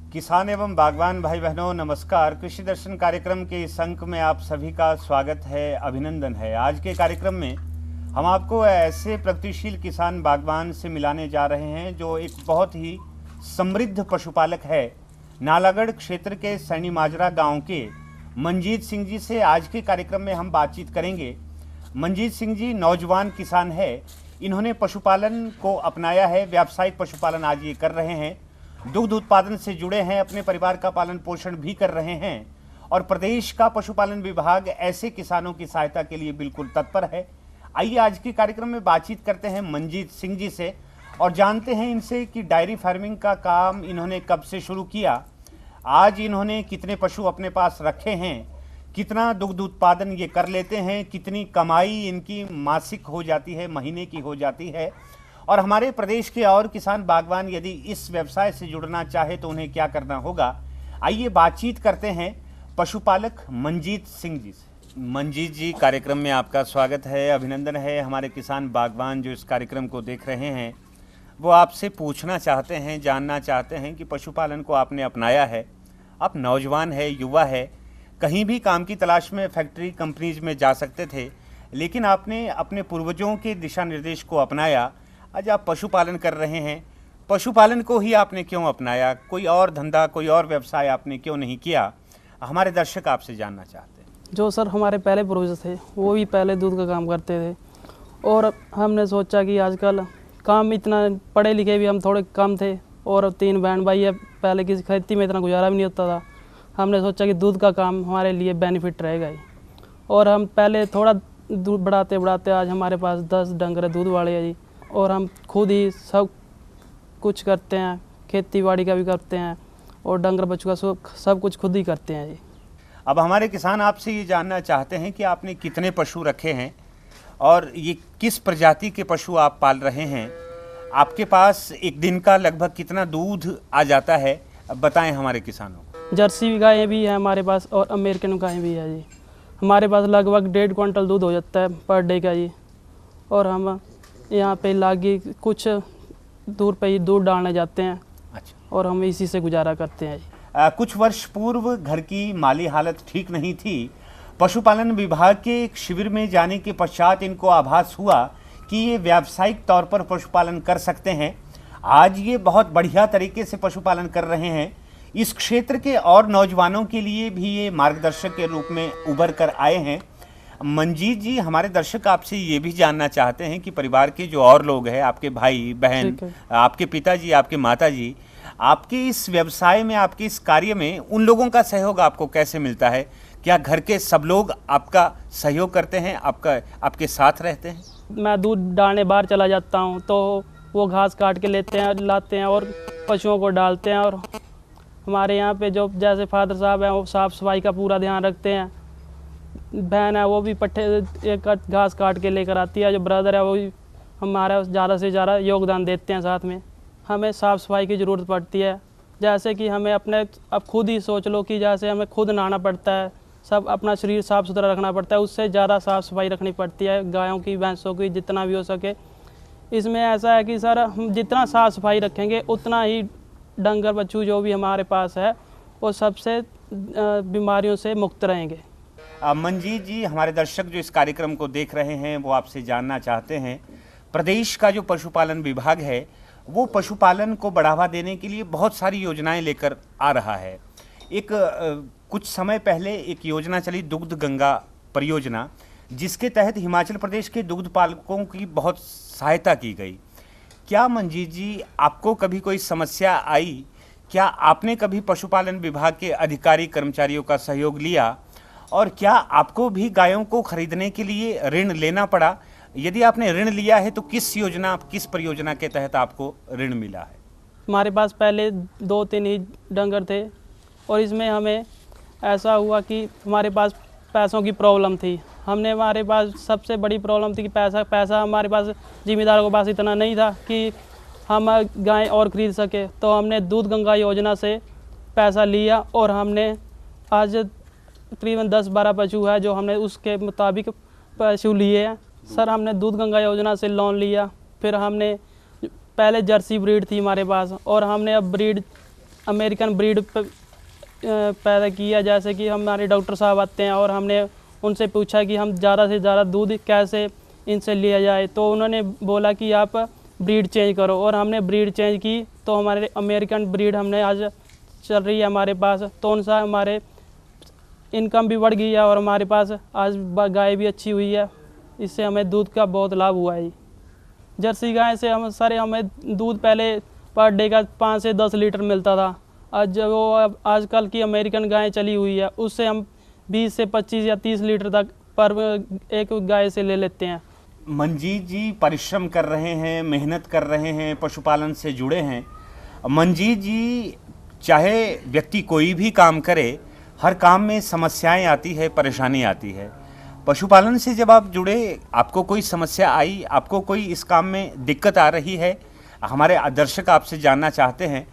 किसान एवं बागवान भाई बहनों नमस्कार। कृषि दर्शन कार्यक्रम के इस अंक में आप सभी का स्वागत है, अभिनंदन है। आज के कार्यक्रम में हम आपको ऐसे प्रगतिशील किसान बागवान से मिलाने जा रहे हैं जो एक बहुत ही समृद्ध पशुपालक है। नालागढ़ क्षेत्र के सैनी माजरा गांव के मंजीत सिंह जी से आज के कार्यक्रम में हम बातचीत करेंगे। मंजीत सिंह जी नौजवान किसान है, इन्होंने पशुपालन को अपनाया है, व्यावसायिक पशुपालन आज ये कर रहे हैं, दुग्ध उत्पादन से जुड़े हैं, अपने परिवार का पालन पोषण भी कर रहे हैं और प्रदेश का पशुपालन विभाग ऐसे किसानों की सहायता के लिए बिल्कुल तत्पर है। आइए आज के कार्यक्रम में बातचीत करते हैं मंजीत सिंह जी से और जानते हैं इनसे कि डायरी फार्मिंग का काम इन्होंने कब से शुरू किया, आज इन्होंने कितने पशु अपने पास रखे हैं, कितना दुग्ध उत्पादन ये कर लेते हैं, कितनी कमाई इनकी मासिक हो जाती है, महीने की हो जाती है, और हमारे प्रदेश के और किसान बागवान यदि इस व्यवसाय से जुड़ना चाहे तो उन्हें क्या करना होगा। आइए बातचीत करते हैं पशुपालक मंजीत सिंह जी से। मंजीत जी, कार्यक्रम में आपका स्वागत है, अभिनंदन है। हमारे किसान बागवान जो इस कार्यक्रम को देख रहे हैं वो आपसे पूछना चाहते हैं, जानना चाहते हैं कि पशुपालन को आपने अपनाया है, आप नौजवान है, युवा है, कहीं भी काम की तलाश में फैक्ट्री कंपनीज में जा सकते थे, लेकिन आपने अपने पूर्वजों के दिशा निर्देश को अपनाया। आज आप पशुपालन कर रहे हैं, पशुपालन को ही आपने क्यों अपनाया? कोई और धंधा, कोई और व्यवसाय आपने क्यों नहीं किया? हमारे दर्शक आपसे जानना चाहते हैं। जो सर हमारे पहले पूर्वज थे वो भी पहले दूध का काम करते थे और हमने सोचा कि आजकल काम इतना, पढ़े लिखे भी हम थोड़े कम थे और 3 बहन भाई है, पहले किसी खेती में इतना गुजारा भी नहीं होता था। हमने सोचा कि दूध का काम हमारे लिए बेनिफिट रहेगा ही और हम पहले थोड़ा दूध बढ़ाते बढ़ाते आज हमारे पास 10 डंगर दूध वाले हैं जी और हम खुद ही सब कुछ करते हैं, खेती बाड़ी का भी करते हैं और डंगर बच्चों का सब कुछ खुद ही करते हैं जी। अब हमारे किसान आपसे ये जानना चाहते हैं कि आपने कितने पशु रखे हैं और ये किस प्रजाति के पशु आप पाल रहे हैं, आपके पास एक दिन का लगभग कितना दूध आ जाता है, अब बताएं हमारे किसानों को। जर्सी गायें भी हैं हमारे पास और अमेरिकन गायें भी है जी। हमारे पास लगभग 1.5 क्विंटल दूध हो जाता है पर डे का जी और हम यहाँ पे लागी कुछ दूर पे ही दूध डालने जाते हैं। अच्छा। और हम इसी से गुजारा करते हैं जी। कुछ वर्ष पूर्व घर की माली हालत ठीक नहीं थी, पशुपालन विभाग के एक शिविर में जाने के पश्चात इनको आभास हुआ कि ये व्यावसायिक तौर पर पशुपालन कर सकते हैं। आज ये बहुत बढ़िया तरीके से पशुपालन कर रहे हैं। इस क्षेत्र के और नौजवानों के लिए भी ये मार्गदर्शक के रूप में उभर कर आए हैं। मंजीत जी, हमारे दर्शक आपसे ये भी जानना चाहते हैं कि परिवार के जो और लोग हैं, आपके भाई बहन, आपके पिताजी, आपके माताजी, आपके इस व्यवसाय में, आपके इस कार्य में उन लोगों का सहयोग आपको कैसे मिलता है? क्या घर के सब लोग आपका सहयोग करते हैं, आपके साथ रहते हैं? मैं दूध डालने बाहर चला जाता हूँ तो वो घास काट के लेते हैं, लाते हैं और पशुओं को डालते हैं और हमारे यहाँ पे जो जैसे फादर साहब हैं वो साफ़ सफाई का पूरा ध्यान रखते हैं। बहन है वो भी पट्टे एक घास काट के लेकर आती है, जो ब्रदर है वो भी हमारा ज़्यादा से ज़्यादा योगदान देते हैं साथ में। हमें साफ़ सफाई की ज़रूरत पड़ती है, जैसे कि हमें अपने अब खुद ही सोच लो कि जैसे हमें खुद नहाना पड़ता है, सब अपना शरीर साफ़ सुथरा रखना पड़ता है, उससे ज़्यादा साफ़ सफाई रखनी पड़ती है गायों की, भैंसों की, जितना भी हो सके। इसमें ऐसा है कि सर हम जितना साफ़ सफाई रखेंगे उतना ही डंगर बच्चू जो भी हमारे पास है वो सबसे बीमारियों से मुक्त रहेंगे। मंजीत जी, हमारे दर्शक जो इस कार्यक्रम को देख रहे हैं वो आपसे जानना चाहते हैं, प्रदेश का जो पशुपालन विभाग है वो पशुपालन को बढ़ावा देने के लिए बहुत सारी योजनाएं लेकर आ रहा है। कुछ समय पहले एक योजना चली, दुग्ध गंगा परियोजना, जिसके तहत हिमाचल प्रदेश के दुग्ध पालकों की बहुत सहायता की गई। क्या मंजीत जी, आपको कभी कोई समस्या आई? क्या आपने कभी पशुपालन विभाग के अधिकारी कर्मचारियों का सहयोग लिया और क्या आपको भी गायों को खरीदने के लिए ऋण लेना पड़ा? यदि आपने ऋण लिया है तो किस परियोजना के तहत आपको ऋण मिला है? हमारे पास पहले 2-3 ही डंगर थे और इसमें हमें ऐसा हुआ कि हमारे पास पैसों की प्रॉब्लम थी। हमारे पास सबसे बड़ी प्रॉब्लम थी कि पैसा हमारे पास ज़िम्मेदारों के पास इतना नहीं था कि हम गाय और ख़रीद सके। तो हमने दूध गंगा योजना से पैसा लिया और हमने आज तकरीबन 10-12 पशु है जो हमने उसके मुताबिक पशु लिए हैं। सर हमने दूध गंगा योजना से लोन लिया, फिर हमने पहले जर्सी ब्रीड थी हमारे पास और हमने अब ब्रीड अमेरिकन ब्रीड पैदा किया। जैसे कि हमारे डॉक्टर साहब आते हैं और हमने उनसे पूछा कि हम ज़्यादा से ज़्यादा दूध कैसे इनसे लिया जाए, तो उन्होंने बोला कि आप ब्रीड चेंज करो, और हमने ब्रीड चेंज की तो हमारे अमेरिकन ब्रीड हमने आज चल रही है हमारे पास, तो उनसे हमारे इनकम भी बढ़ गई है और हमारे पास आज गाय भी अच्छी हुई है। इससे हमें दूध का बहुत लाभ हुआ है। जर्सी गाय से हमें दूध पहले पर डे का 5 से 10 लीटर मिलता था। आज जब वो आजकल की अमेरिकन गाय चली हुई है, उससे हम 20 से 25 या 30 लीटर तक पर एक गाय से ले लेते हैं। मंजीत जी परिश्रम कर रहे हैं, मेहनत कर रहे हैं, पशुपालन से जुड़े हैं। मंजीत जी, चाहे व्यक्ति कोई भी काम करे, हर काम में समस्याएं आती है, परेशानी आती है। पशुपालन से जब आप जुड़े, आपको कोई समस्या आई, आपको कोई इस काम में दिक्कत आ रही है, हमारे दर्शक आपसे जानना चाहते हैं।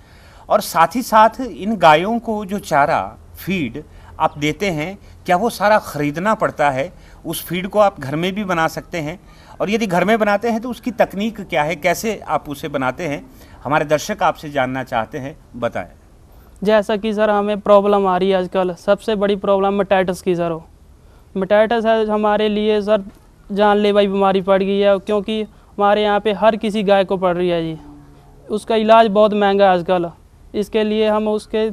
और साथ ही साथ इन गायों को जो चारा फीड आप देते हैं, क्या वो सारा ख़रीदना पड़ता है? उस फीड को आप घर में भी बना सकते हैं, और यदि घर में बनाते हैं तो उसकी तकनीक क्या है, कैसे आप उसे बनाते हैं? हमारे दर्शक आपसे जानना चाहते हैं, बताएं। जैसा कि सर हमें प्रॉब्लम आ रही है आजकल, सबसे बड़ी प्रॉब्लम मेटाइटिस की सर हो। मेटाइटिस है हमारे लिए सर जानलेवा बीमारी पड़ गई है, क्योंकि हमारे यहाँ पे हर किसी गाय को पड़ रही है जी। उसका इलाज बहुत महंगा है आजकल। इसके लिए हम उसके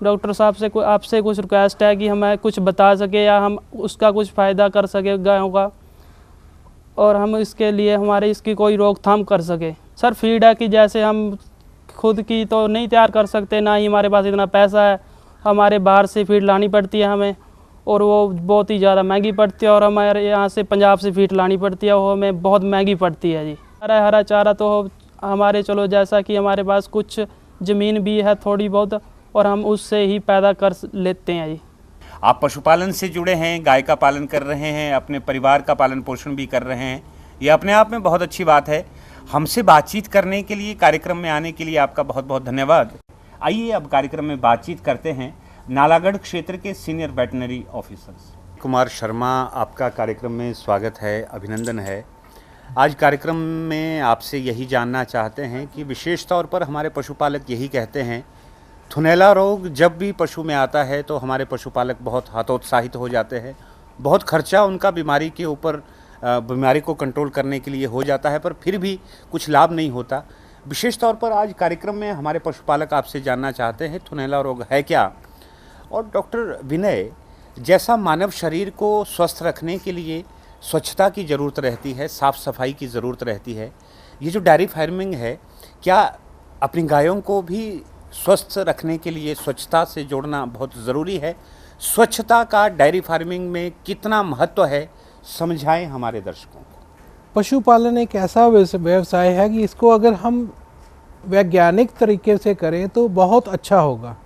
डॉक्टर साहब से आपसे कुछ रिक्वेस्ट है कि हमें कुछ बता सके या हम उसका कुछ फ़ायदा कर सके गायों का, और हम इसके लिए हमारे इसकी कोई रोकथाम कर सके। सर फीड है कि जैसे हम खुद की तो नहीं तैयार कर सकते, ना ही हमारे पास इतना पैसा है, हमारे बाहर से फीड लानी पड़ती है हमें, और वो बहुत ही ज़्यादा महंगी पड़ती है। और हमारे यहाँ से पंजाब से फीड लानी पड़ती है, वो हमें बहुत महंगी पड़ती है जी। हरा चारा तो हमारे चलो, जैसा कि हमारे पास कुछ ज़मीन भी है थोड़ी बहुत, और हम उससे ही पैदा कर लेते हैं जी। आप पशुपालन से जुड़े हैं, गाय का पालन कर रहे हैं, अपने परिवार का पालन पोषण भी कर रहे हैं, ये अपने आप में बहुत अच्छी बात है। हमसे बातचीत करने के लिए, कार्यक्रम में आने के लिए आपका बहुत बहुत धन्यवाद। आइए अब कार्यक्रम में बातचीत करते हैं नालागढ़ क्षेत्र के senior veterinary officers. Kumar Sharma, आपका कार्यक्रम में स्वागत है, अभिनंदन है। आज कार्यक्रम में आपसे यही जानना चाहते हैं कि विशेष तौर पर हमारे पशुपालक यही कहते हैं, थुनैला रोग जब भी पशु में आता है तो हमारे पशुपालक बहुत हतोत्साहित हो जाते हैं। बहुत खर्चा उनका बीमारी के ऊपर, बीमारी को कंट्रोल करने के लिए हो जाता है, पर फिर भी कुछ लाभ नहीं होता। विशेष तौर पर आज कार्यक्रम में हमारे पशुपालक आपसे जानना चाहते हैं थुनैला रोग है क्या। और डॉक्टर विनय, जैसा मानव शरीर को स्वस्थ रखने के लिए स्वच्छता की ज़रूरत रहती है, साफ़ सफाई की ज़रूरत रहती है, ये जो डेयरी फार्मिंग है, क्या अपनी गायों को भी स्वस्थ रखने के लिए स्वच्छता से जोड़ना बहुत ज़रूरी है? स्वच्छता का डेयरी फार्मिंग में कितना महत्व है, समझाएं हमारे दर्शकों को। पशुपालन एक ऐसा व्यवसाय है कि इसको अगर हम वैज्ञानिक तरीके से करें तो बहुत अच्छा होगा।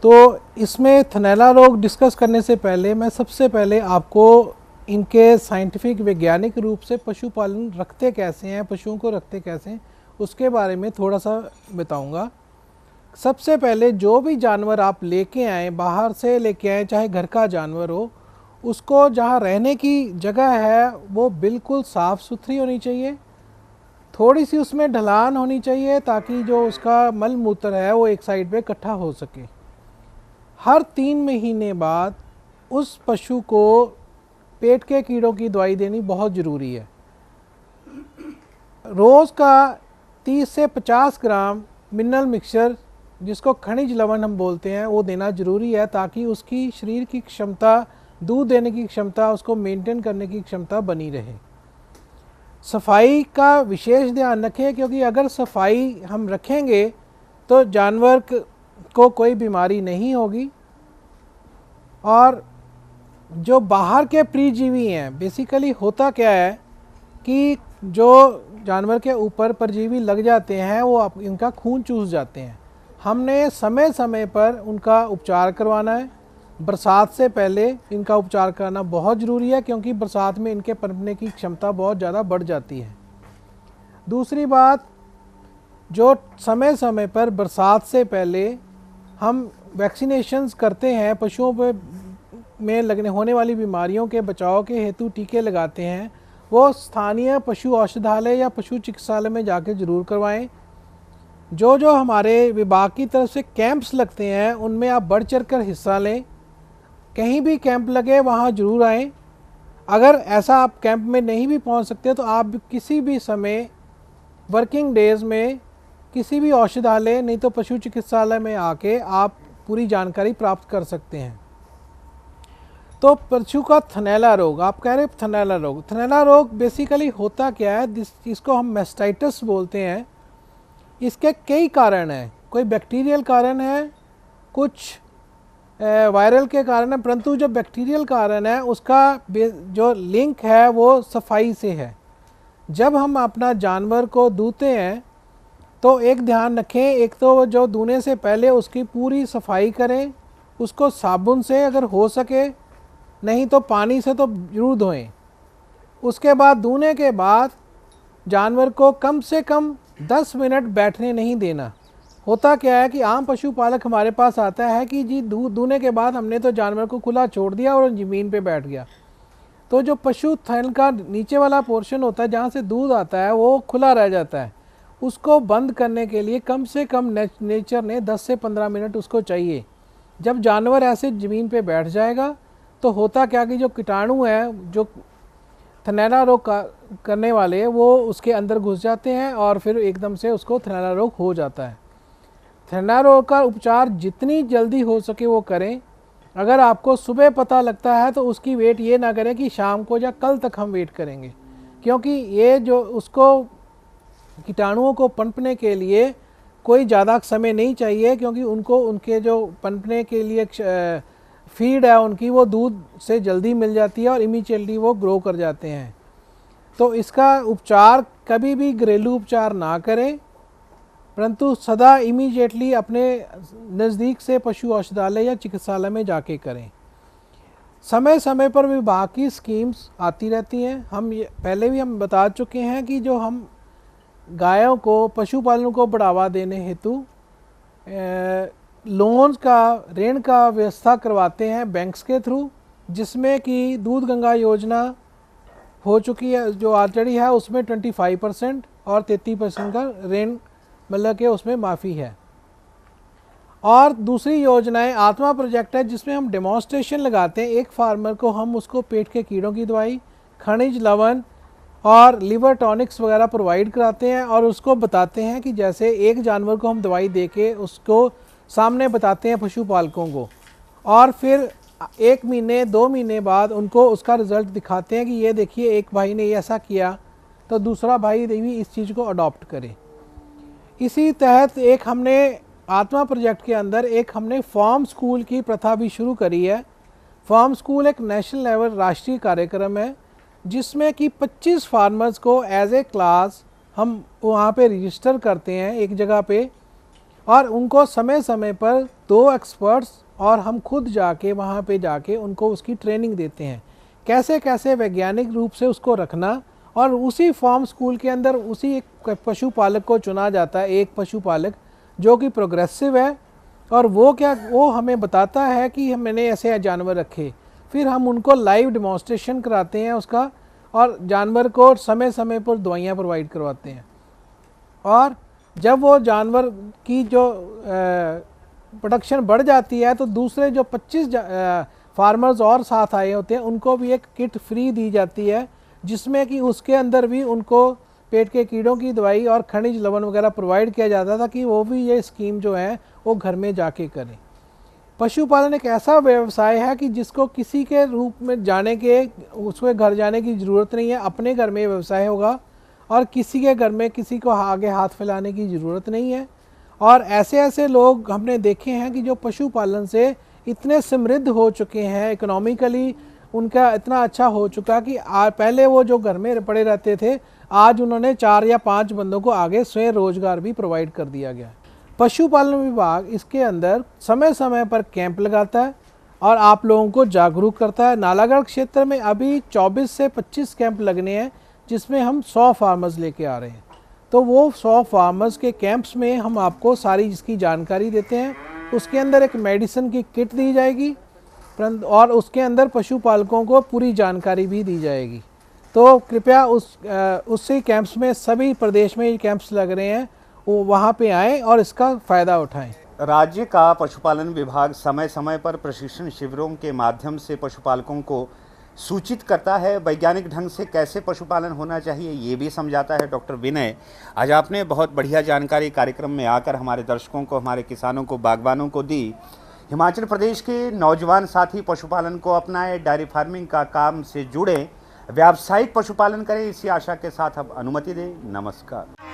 तो इसमें थनैला रोग डिस्कस करने से पहले मैं सबसे पहले आपको इनके साइंटिफिक वैज्ञानिक रूप से पशुपालन रखते कैसे हैं, पशुओं को रखते कैसे हैं, उसके बारे में थोड़ा सा बताऊंगा। सबसे पहले जो भी जानवर आप लेके आएँ, बाहर से लेके आएँ, चाहे घर का जानवर हो, उसको जहाँ रहने की जगह है वो बिल्कुल साफ़ सुथरी होनी चाहिए। थोड़ी सी उसमें ढलान होनी चाहिए ताकि जो उसका मल मूत्र है वो एक साइड पे इकट्ठा हो सके। हर 3 महीने बाद उस पशु को पेट के कीड़ों की दवाई देनी बहुत ज़रूरी है। रोज़ का 30 से 50 ग्राम मिनरल मिक्सचर, जिसको खनिज लवण हम बोलते हैं, वो देना ज़रूरी है ताकि उसकी शरीर की क्षमता, दूध देने की क्षमता, उसको मेंटेन करने की क्षमता बनी रहे। सफाई का विशेष ध्यान रखें, क्योंकि अगर सफाई हम रखेंगे तो जानवर को कोई बीमारी नहीं होगी। और जो बाहर के परजीवी हैं, बेसिकली होता क्या है कि जो जानवर के ऊपर परजीवी लग जाते हैं वो इनका खून चूस जाते हैं। हमने समय समय पर उनका उपचार करवाना है। बरसात से पहले इनका उपचार करना बहुत ज़रूरी है, क्योंकि बरसात में इनके पनपने की क्षमता बहुत ज़्यादा बढ़ जाती है। दूसरी बात, जो समय समय पर बरसात से पहले हम वैक्सीनेशंस करते हैं, पशुओं पे में लगने होने वाली बीमारियों के बचाव के हेतु टीके लगाते हैं, वो स्थानीय पशु औषधालय या पशु चिकित्सालय में जाकर ज़रूर करवाएं। जो जो हमारे विभाग की तरफ से कैंप्स लगते हैं उनमें आप बढ़ चढ़ कर हिस्सा लें। कहीं भी कैंप लगे वहाँ ज़रूर आएँ। अगर ऐसा आप कैंप में नहीं भी पहुँच सकते तो आप किसी भी समय वर्किंग डेज़ में किसी भी औषधालय नहीं तो पशु चिकित्सालय में आके आप पूरी जानकारी प्राप्त कर सकते हैं। तो पशु का थनैला रोग, आप कह रहे हैं थनैला रोग बेसिकली होता क्या है, जिसको हम मैस्टाइटिस बोलते हैं। इसके कई कारण हैं, कोई बैक्टीरियल कारण है, कुछ वायरल के कारण है, परंतु जो बैक्टीरियल कारण है उसका जो लिंक है वो सफाई से है। जब हम अपना जानवर को धोते हैं तो एक ध्यान रखें, एक तो जो धोने से पहले उसकी पूरी सफाई करें, उसको साबुन से अगर हो सके, नहीं तो पानी से तो जरूर धोएं। उसके बाद धोने के बाद जानवर को कम से कम 10 मिनट बैठने नहीं देना। होता क्या है कि आम पशुपालक हमारे पास आता है कि जी धोने के बाद हमने तो जानवर को खुला छोड़ दिया और ज़मीन पे बैठ गया। तो जो पशु थन का नीचे वाला पोर्शन होता है जहाँ से दूध आता है वो खुला रह जाता है। उसको बंद करने के लिए कम से कम नेचर ने 10 से 15 मिनट उसको चाहिए। जब जानवर ऐसे ज़मीन पे बैठ जाएगा तो होता क्या कि जो कीटाणु हैं जो थनैला रोग करने वाले वो उसके अंदर घुस जाते हैं और फिर एकदम से उसको थनैला रोग हो जाता है। थनैला रोग का उपचार जितनी जल्दी हो सके वो करें। अगर आपको सुबह पता लगता है तो उसकी वेट ये ना करें कि शाम को या कल तक हम वेट करेंगे, क्योंकि ये जो उसको कीटाणुओं को पनपने के लिए कोई ज़्यादा समय नहीं चाहिए, क्योंकि उनको उनके जो पनपने के लिए फीड है उनकी वो दूध से जल्दी मिल जाती है और इमीडिएटली वो ग्रो कर जाते हैं। तो इसका उपचार कभी भी घरेलू उपचार ना करें, परंतु सदा इमीडिएटली अपने नज़दीक से पशु औषधालय या चिकित्सालय में जाके करें। समय समय पर विभाग की स्कीम्स आती रहती हैं। पहले भी हम बता चुके हैं कि जो हम गायों को पशुपालन को बढ़ावा देने हेतु लोन्स का ऋण का व्यवस्था करवाते हैं बैंक्स के थ्रू, जिसमें कि दूध गंगा योजना हो चुकी है जो ऑलरेडी है, उसमें 25% और 33% का ऋण मतलब कि उसमें माफ़ी है। और दूसरी योजनाएं आत्मा प्रोजेक्ट है जिसमें हम डेमोन्स्ट्रेशन लगाते हैं। एक फार्मर को हम उसको पेट के कीड़ों की दवाई, खनिज लवण और लिवर टॉनिक्स वगैरह प्रोवाइड कराते हैं और उसको बताते हैं कि जैसे एक जानवर को हम दवाई दे के उसको सामने बताते हैं पशुपालकों को, और फिर 1 महीने 2 महीने बाद उनको उसका रिज़ल्ट दिखाते हैं कि ये देखिए एक भाई ने ऐसा किया तो दूसरा भाई भी इस चीज़ को अडॉप्ट करे। इसी तहत एक हमने आत्मा प्रोजेक्ट के अंदर एक हमने फार्म स्कूल की प्रथा भी शुरू करी है। फार्म स्कूल एक नेशनल लेवल राष्ट्रीय कार्यक्रम है जिसमें कि 25 फार्मर्स को एज ए क्लास हम वहाँ पे रजिस्टर करते हैं एक जगह पे, और उनको समय समय पर 2 एक्सपर्ट्स और हम खुद जाके वहाँ पे जाके उनको उसकी ट्रेनिंग देते हैं, कैसे कैसे वैज्ञानिक रूप से उसको रखना। और उसी फार्म स्कूल के अंदर उसी एक पशुपालक को चुना जाता है, एक पशुपालक जो कि प्रोग्रेसिव है, और वो हमें बताता है कि मैंने ऐसे जानवर रखे। फिर हम उनको लाइव डेमोन्स्ट्रेशन कराते हैं उसका, और जानवर को समय समय पर दवाइयाँ प्रोवाइड करवाते हैं। और जब वो जानवर की जो प्रोडक्शन बढ़ जाती है तो दूसरे जो 25 फार्मर्स और साथ आए होते हैं उनको भी एक किट फ्री दी जाती है, जिसमें कि उसके अंदर भी उनको पेट के कीड़ों की दवाई और खनिज लवण वगैरह प्रोवाइड किया जाता था कि वो भी ये स्कीम जो है वो घर में जाके करें। पशुपालन एक ऐसा व्यवसाय है कि जिसको किसी के रूप में जाने के उसके घर जाने की ज़रूरत नहीं है, अपने घर में व्यवसाय होगा और किसी के घर में किसी को आगे हाथ फैलाने की ज़रूरत नहीं है। और ऐसे ऐसे लोग हमने देखे हैं कि जो पशुपालन से इतने समृद्ध हो चुके हैं, इकोनॉमिकली उनका इतना अच्छा हो चुका कि पहले वो जो घर में पड़े रहते थे आज उन्होंने 4 या 5 बंदों को आगे स्वयं रोजगार भी प्रोवाइड कर दिया गया। पशुपालन विभाग इसके अंदर समय समय पर कैंप लगाता है और आप लोगों को जागरूक करता है। नालागढ़ क्षेत्र में अभी 24 से 25 कैंप लगने हैं जिसमें हम 100 फार्मर्स लेके आ रहे हैं। तो वो 100 फार्मर्स के कैंप्स में हम आपको सारी इसकी जानकारी देते हैं। उसके अंदर एक मेडिसिन की किट दी जाएगी और उसके अंदर पशुपालकों को पूरी जानकारी भी दी जाएगी। तो कृपया उसी कैंप्स में, सभी प्रदेश में ये कैंप्स लग रहे हैं, वो वहाँ पे आएँ और इसका फ़ायदा उठाएं। राज्य का पशुपालन विभाग समय समय पर प्रशिक्षण शिविरों के माध्यम से पशुपालकों को सूचित करता है, वैज्ञानिक ढंग से कैसे पशुपालन होना चाहिए ये भी समझाता है। डॉक्टर विनय, आज आपने बहुत बढ़िया जानकारी कार्यक्रम में आकर हमारे दर्शकों को, हमारे किसानों को, बागवानों को दी। हिमाचल प्रदेश के नौजवान साथी पशुपालन को अपनाएं, डेयरी फार्मिंग का काम से जुड़ें, व्यावसायिक पशुपालन करें, इसी आशा के साथ अब अनुमति दें। नमस्कार।